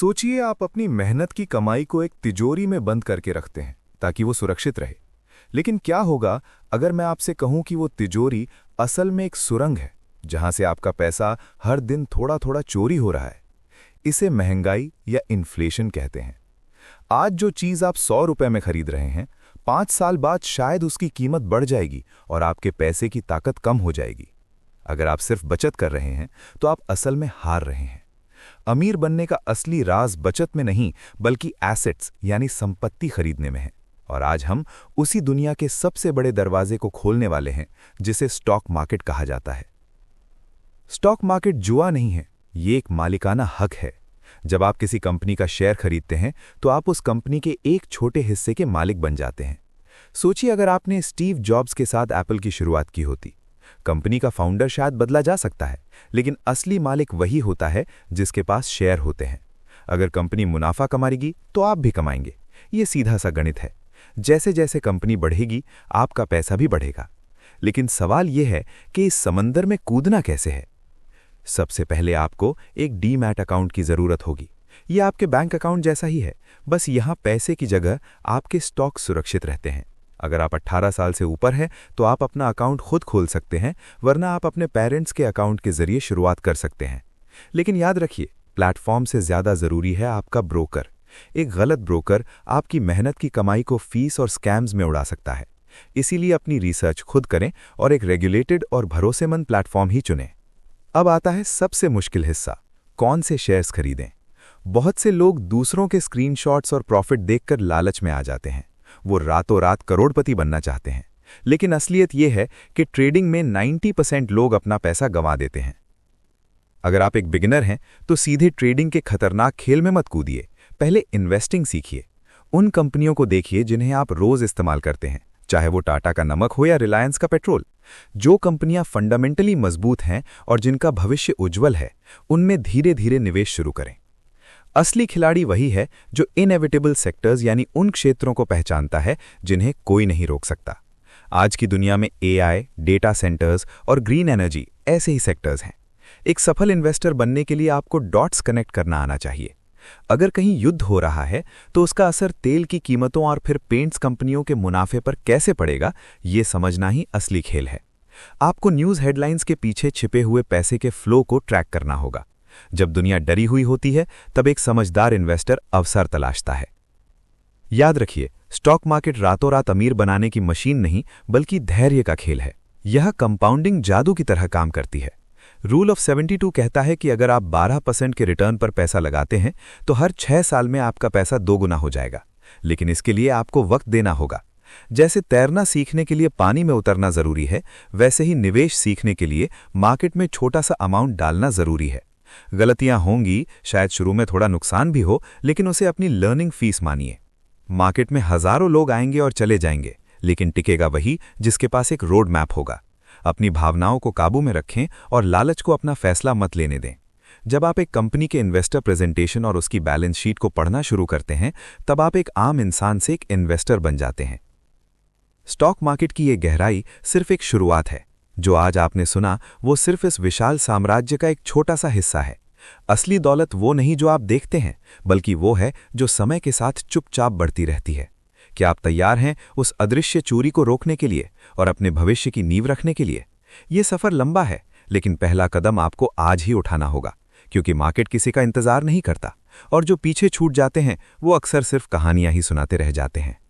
सोचिए आप अपनी मेहनत की कमाई को एक तिजोरी में बंद करके रखते हैं ताकि वो सुरक्षित रहे। लेकिन क्या होगा अगर मैं आपसे कहूं कि वो तिजोरी असल में एक सुरंग है जहां से आपका पैसा हर दिन थोड़ा थोड़ा चोरी हो रहा है। इसे महंगाई या इन्फ्लेशन कहते हैं। आज जो चीज़ आप 100 रुपए में खरीद रहे हैं, 5 साल बाद शायद उसकी कीमत बढ़ जाएगी और आपके पैसे की ताकत कम हो जाएगी। अगर आप सिर्फ बचत कर रहे हैं तो आप असल में हार रहे हैं। अमीर बनने का असली राज बचत में नहीं बल्कि एसेट्स यानी संपत्ति खरीदने में है। और आज हम उसी दुनिया के सबसे बड़े दरवाजे को खोलने वाले हैं जिसे स्टॉक मार्केट कहा जाता है। स्टॉक मार्केट जुआ नहीं है, ये एक मालिकाना हक है। जब आप किसी कंपनी का शेयर खरीदते हैं तो आप उस कंपनी के एक छोटे हिस्से के मालिक बन जाते हैं। सोचिए अगर आपने स्टीव जॉब्स के साथ एप्पल की शुरुआत की होती। कंपनी का फाउंडर शायद बदला जा सकता है, लेकिन असली मालिक वही होता है जिसके पास शेयर होते हैं। अगर कंपनी मुनाफा कमाएगी तो आप भी कमाएंगे। ये सीधा सा गणित है। जैसे जैसे कंपनी बढ़ेगी आपका पैसा भी बढ़ेगा। लेकिन सवाल यह है कि इस समंदर में कूदना कैसे है। सबसे पहले आपको एक डीमैट अकाउंट की जरूरत होगी। यह आपके बैंक अकाउंट जैसा ही है, बस यहां पैसे की जगह आपके स्टॉक सुरक्षित रहते हैं। अगर आप 18 साल से ऊपर हैं तो आप अपना अकाउंट खुद खोल सकते हैं, वरना आप अपने पेरेंट्स के अकाउंट के जरिए शुरुआत कर सकते हैं। लेकिन याद रखिए, प्लेटफॉर्म से ज्यादा जरूरी है आपका ब्रोकर। एक गलत ब्रोकर आपकी मेहनत की कमाई को फीस और स्कैम्स में उड़ा सकता है। इसीलिए अपनी रिसर्च खुद करें और एक रेगुलेटेड और भरोसेमंद प्लेटफॉर्म ही चुनें। अब आता है सबसे मुश्किल हिस्सा, कौन से शेयर्स खरीदें। बहुत से लोग दूसरों के स्क्रीनशॉट्स और प्रॉफिट देखकर लालच में आ जाते हैं। वो रातों रात करोड़पति बनना चाहते हैं। लेकिन असलियत यह है कि ट्रेडिंग में 90% लोग अपना पैसा गंवा देते हैं। अगर आप एक बिगिनर हैं तो सीधे ट्रेडिंग के खतरनाक खेल में मत कूदिए। पहले इन्वेस्टिंग सीखिए। उन कंपनियों को देखिए जिन्हें आप रोज इस्तेमाल करते हैं, चाहे वो टाटा का नमक हो या रिलायंस का पेट्रोल। जो कंपनियां फंडामेंटली मजबूत हैं और जिनका भविष्य उज्जवल है, उनमें धीरे धीरे निवेश शुरू करें। असली खिलाड़ी वही है जो इनएविटेबल सेक्टर्स यानी उन क्षेत्रों को पहचानता है जिन्हें कोई नहीं रोक सकता। आज की दुनिया में एआई, डेटा सेंटर्स और ग्रीन एनर्जी ऐसे ही सेक्टर्स हैं। एक सफल इन्वेस्टर बनने के लिए आपको डॉट्स कनेक्ट करना आना चाहिए। अगर कहीं युद्ध हो रहा है तो उसका असर तेल की कीमतों और फिर पेंट्स कंपनियों के मुनाफे पर कैसे पड़ेगा, ये समझना ही असली खेल है। आपको न्यूज़ हेडलाइंस के पीछे छिपे हुए पैसे के फ्लो को ट्रैक करना होगा। जब दुनिया डरी हुई होती है तब एक समझदार इन्वेस्टर अवसर तलाशता है। याद रखिए, स्टॉक मार्केट रातों रात अमीर बनाने की मशीन नहीं बल्कि धैर्य का खेल है। यह कंपाउंडिंग जादू की तरह काम करती है। रूल ऑफ 72 कहता है कि अगर आप 12% के रिटर्न पर पैसा लगाते हैं तो हर 6 साल में आपका पैसा 2 गुना हो जाएगा। लेकिन इसके लिए आपको वक्त देना होगा। जैसे तैरना सीखने के लिए पानी में उतरना जरूरी है, वैसे ही निवेश सीखने के लिए मार्केट में छोटा सा अमाउंट डालना जरूरी है। गलतियां होंगी, शायद शुरू में थोड़ा नुकसान भी हो, लेकिन उसे अपनी लर्निंग फीस मानिए। मार्केट में हजारों लोग आएंगे और चले जाएंगे, लेकिन टिकेगा वही जिसके पास एक रोड मैप होगा। अपनी भावनाओं को काबू में रखें और लालच को अपना फैसला मत लेने दें। जब आप एक कंपनी के इन्वेस्टर प्रेजेंटेशन और उसकी बैलेंस शीट को पढ़ना शुरू करते हैं, तब आप एक आम इंसान से एक इन्वेस्टर बन जाते हैं। स्टॉक मार्केट की ये गहराई सिर्फ एक शुरुआत है। जो आज आपने सुना वो सिर्फ इस विशाल साम्राज्य का एक छोटा सा हिस्सा है। असली दौलत वो नहीं जो आप देखते हैं, बल्कि वो है जो समय के साथ चुपचाप बढ़ती रहती है। क्या आप तैयार हैं उस अदृश्य चोरी को रोकने के लिए और अपने भविष्य की नींव रखने के लिए? ये सफर लंबा है, लेकिन पहला कदम आपको आज ही उठाना होगा, क्योंकि मार्केट किसी का इंतजार नहीं करता और जो पीछे छूट जाते हैं वो अक्सर सिर्फ कहानियां ही सुनाते रह जाते हैं।